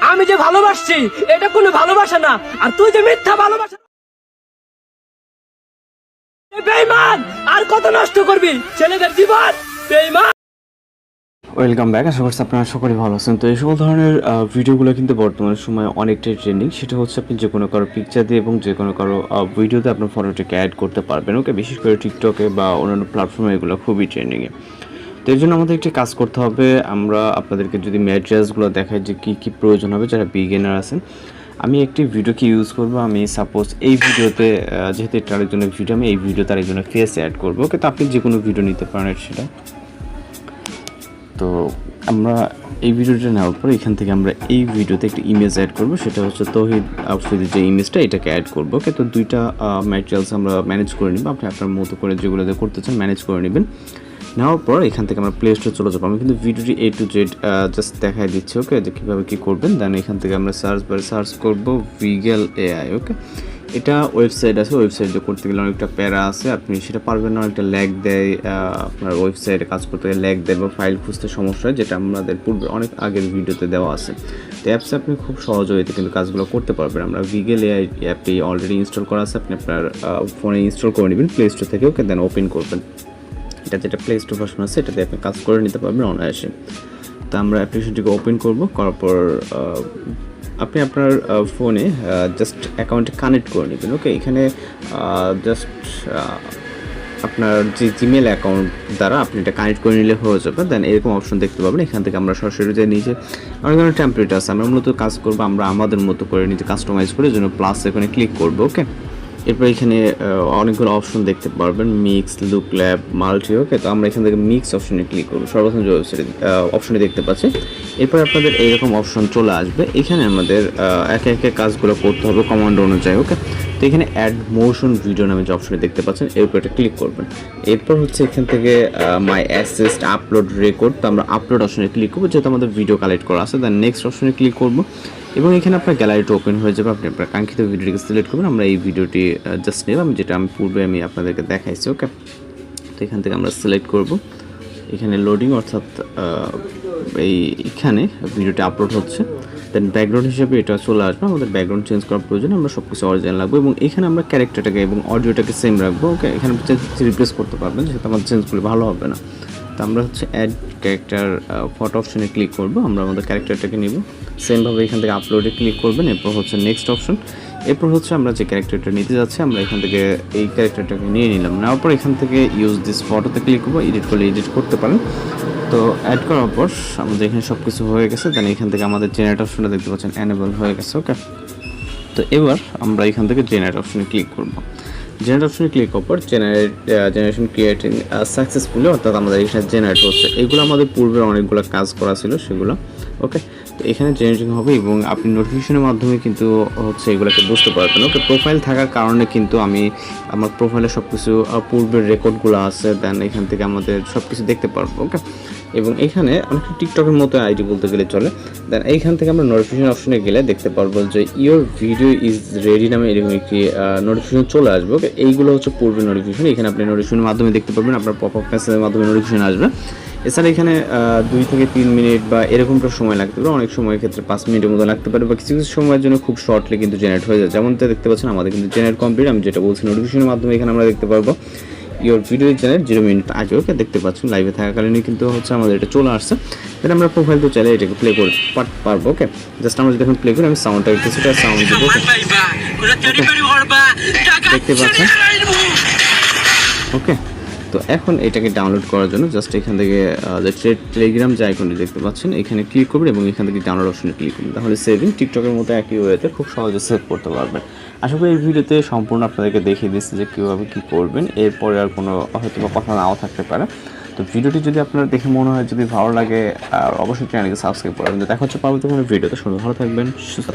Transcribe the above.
আমি যে ভালোবাসছি এটা কোনো ভালোবাসা না, আর তুই যে মিথ্যা ভালোবাসা। বেঈমান, আর কত নষ্ট করবি ছেলেদের জীবন, বেঈমান। Welcome back. আশা করছি আপনারা সকলে ভালো আছেন। তো এই সকল ধরনের ভিডিওগুলো কিন্তু বর্তমান সময়ে অনেকটাই ট্রেন্ডিং। সেটা হচ্ছে আপনি যে কোনো কারো পিকচার দিয়ে এবং যে কোনো কারো ভিডিওতে আপনার ফটোটাকে অ্যাড করতে পারবেন। ওকে, বিশেষ করে টিকটকে বা অন্যান্য প্ল্যাটফর্মে এগুলো খুবই ট্রেন্ডিংয়ে। তো এর জন্য আমাদের একটি কাজ করতে হবে। আমরা আপনাদেরকে যদি ম্যাটেরিয়ালসগুলো দেখাই যে কী কী প্রয়োজন হবে যারা বিগিনার আছেন। আমি একটি ভিডিওকে ইউজ করব। আমি সাপোজ এই ভিডিওতে যেহেতু এটা আরেকজনের ভিডিও, আমি এই ভিডিওতে আরেকজনের ফেস অ্যাড করবো। ওকে, তো আপনি যে কোনো ভিডিও নিতে পারেন সেটা। তো আমরা এই ভিডিওটা নেওয়ার পর এখান থেকে আমরা এই ভিডিওতে একটা ইমেজ অ্যাড করব। সেটা হচ্ছে তৌহিদ আফ্রিদির যে ইমেজটা, এটাকে অ্যাড করবো। ওকে, তো দুইটা ম্যাটেরিয়ালস আমরা ম্যানেজ করে নিব। আপনি আপনার মতো করে যেগুলো করতে চান ম্যানেজ করে নেবেন। নেওয়ার পর এখান থেকে আমরা প্লে স্টোরে চলে যাবো। আমি কিন্তু ভিডিওটি A to Z জাস্ট দেখাই দিচ্ছি। ওকে, যে কীভাবে কী করবেন। দেন এখান থেকে আমরা সার্চ বারে সার্চ করবো Viggle AI। ওকে, এটা ওয়েবসাইট আছে। ওয়েবসাইটে করতে গেলে অনেকটা প্যারা আছে, আপনি সেটা পারবেন না, অনেকটা ল্যাগ দেয়। আপনার ওয়েবসাইটে কাজ করতে গেলে ল্যাগ দেয় বা ফাইল খুঁজতে সমস্যা হয়, যেটা আমাদের পূর্বে অনেক আগের ভিডিওতে দেওয়া আছে। তো অ্যাপসে আপনি খুব সহজে কিন্তু কাজগুলো করতে পারবেন। আমরা Viggle AI অ্যাপটি অলরেডি ইনস্টল করা আছে, আপনি আপনার ফোনে ইনস্টল করে নেবেন প্লে স্টোর থেকে। ওকে, দেন ওপেন করবেন। এটা যেটা প্লে স্টোর ভার্সন আছে এটাতে আপনি কাজ করে নিতে পারবেন অনায়াসে। তো আমরা অ্যাপ্লিকেশনটিকে ওপেন করব। করার পর আপনি আপনার ফোনে জাস্ট অ্যাকাউন্টে কানেক্ট করে নেবেন। ওকে, এখানে জাস্ট আপনার যে জিমেল অ্যাকাউন্ট দ্বারা আপনি এটা কানেক্ট করে নিলে হয়ে যাবে। দেন এরকম অপশন দেখতে পাবেন। এখান থেকে আমরা সরাসরি যে নিচে অনেক ধরনের টেমপ্লেট আছে, আমরা মূলত কাজ করবো আমরা আমাদের মতো করে নিজে কাস্টমাইজ করে, জন্য প্লাস এখানে ক্লিক করবো। ওকে, এরপর এখানে অনেকগুলো অপশন দেখতে পারবেন, মিক্স, লুক ল্যাব, মাল্টি। ওকে, তো আমরা এখান থেকে মিক্স অপশনে ক্লিক করবো, সর্বপ্রথম যে ওয়েবসাইটে অপশনে দেখতে পাচ্ছি। এরপর আপনাদের এইরকম অপশন চলে আসবে। এখানে আমাদের একে একে কাজগুলো করতে হবে কমান্ড অনুযায়ী। ওকে, তো এখানে অ্যাড মোশন ভিডিও নামে যে অপশনে দেখতে পাচ্ছেন এরপর এটা ক্লিক করবেন। এরপর হচ্ছে এখান থেকে মাই অ্যাসিস্ট আপলোড রেকর্ড, তো আমরা আপলোড অপশনে ক্লিক করবো যেহেতু আমাদের ভিডিও কালেক্ট করা আছে। দেন নেক্সট অপশনে ক্লিক করবো এবং এখানে আপনার গ্যালারিটা ওপেন হয়ে যাবে। আপনি আপনার কাঙ্ক্ষিত ভিডিওটিকে সিলেক্ট করবেন। আমরা এই ভিডিওটি জাস্ট নেব, যেটা আমি পূর্বে আপনাদেরকে দেখাইছি। ওকে, তো এখান থেকে আমরা সিলেক্ট করব। এখানে লোডিং, অর্থাৎ এইখানে ভিডিওটি আপলোড হচ্ছে। দেন ব্যাকগ্রাউন্ড হিসেবে এটা চলে আসবে। আমাদের ব্যাকগ্রাউন্ড চেঞ্জ করার প্রয়োজন, আমরা সব কিছু অরিজিনাল রাখবো এবং এখানে আমরা ক্যারেক্টারটাকে এবং অডিওটাকে সেম রাখবো। ওকে, এখানে রিপ্লেস করতে পারবেন যেহেতু আমাদের চেঞ্জ করলে ভালো হবে না। তো আমরা হচ্ছে অ্যাড ক্যারেক্টার ফটো অপশনে ক্লিক করবো। আমরা আমাদের ক্যারেক্টারটাকে নিব, সেমভাবে এখান থেকে আপলোডে ক্লিক করবেন। এরপর হচ্ছে নেক্সট অপশন। এরপর হচ্ছে আমরা যে ক্যারেক্টারটা নিতে যাচ্ছি আমরা এখান থেকে এই ক্যারেক্টারটাকে নিয়ে নিলাম। নেওয়ার পর এখান থেকে ইউজ দিস ফটোতে ক্লিক করবো। এডিট করলে এডিট করতে পারেন। তো অ্যাড করার পর আমাদের এখানে সব কিছু হয়ে গেছে। দেন এখান থেকে আমাদের জেনারেট অপশনটা দেখতে পাচ্ছেন এনেবল হয়ে গেছে। ওকে, তো এবার আমরা এখান থেকে জেনারেট অপশনে ক্লিক করবো। জেনারেট অপশনে ক্লিক করার পর জেনারেশন ক্রিয়েটিং সাকসেসফুলি, অর্থাৎ আমাদের এখানে জেনারেট হচ্ছে। এগুলো আমাদের পূর্বের অনেকগুলো কাজ করা ছিল সেগুলো। ওকে, তো এখানে জেনারেটিং হবে এবং আপনি নোটিফিকেশনের মাধ্যমে কিন্তু হচ্ছে এগুলোকে বুঝতে পারবেন। ওকে, প্রোফাইল থাকার কারণে কিন্তু আমি আমার প্রোফাইলে সব কিছু পূর্বের রেকর্ডগুলো আছে। দেন এখান থেকে আমাদের সব কিছু দেখতে পারবো। ওকে, এবং এখানে অনেকটা টিকটকের মতো আইডি বলতে গেলে চলে। দেন এইখান থেকে আমরা নোটিফিকেশন অপশনে গেলে দেখতে পারবো যে ইওর ভিডিও ইজ রেডি নামে এরকম একটি নোটিফিকেশন চলে আসবে। ওকে, এইগুলো হচ্ছে পূর্বের নোটিফিকেশন। এখানে আপনি নোটিফিকেশনের মাধ্যমে দেখতে পারবেন, আপনার পপ আপ মেসেজের মাধ্যমে নোটিফিকেশন আসবে। এছাড়া এখানে 2 থেকে 3 মিনিট বা এরকমটা সময় লাগতে পারে, অনেক সময়ের ক্ষেত্রে 5 মিনিটের মতো লাগতে পারে, বা কিছু কিছু সময়ের জন্য খুব শর্টলি কিন্তু জেনারেট হয়ে যায়। যেমনটা দেখতে পাচ্ছেন আমাদের কিন্তু জেনারেট কমপ্লিট। আমি যেটা বলছি নোটিফিকেশনের মাধ্যমে এখানে আমরা দেখতে পারবো ইওর ভিডিও জেনারেট 0 মিনিট আগে। ওকে, দেখতে পাচ্ছেন লাইভে থাকাকালীনই কিন্তু হচ্ছে আমাদের এটা চলে আসছে। দেন আমরা প্রোফাইল তো চাইলে এটাকে প্লে করে পারবো। ওকে, জাস্ট আমরা যদি এখন প্লে করি, আমি সাউন্ডটা কিছুটা সাউন্ড দিব। দেখতে পাচ্ছেন। ওকে, তো এখন এটাকে ডাউনলোড করার জন্য জাস্ট এখান থেকে যে টেলিগ্রাম যে আইকনটি দেখতে পাচ্ছেন এখানে ক্লিক করবেন এবং এখান থেকে ডাউনলোড অপশনে ক্লিক করবেন। তাহলে সেভিং টিকটকের মতো একই ওয়েতে খুব সহজে সেভ করতে পারবেন। আশা করি এই ভিডিওতে সম্পূর্ণ আপনাদেরকে দেখিয়ে দিচ্ছি যে কীভাবে কী করবেন। এরপরে আর কোনো হয়তো বা কথা নাও থাকতে পারে। তো ভিডিওটি যদি আপনার দেখে মনে হয় যদি ভালো লাগে, অবশ্যই চ্যানেলকে সাবস্ক্রাইব করবেন। দেখা হচ্ছে পরবর্তী কোনো ভিডিওতে। ভালো থাকবেন, সুস্থ।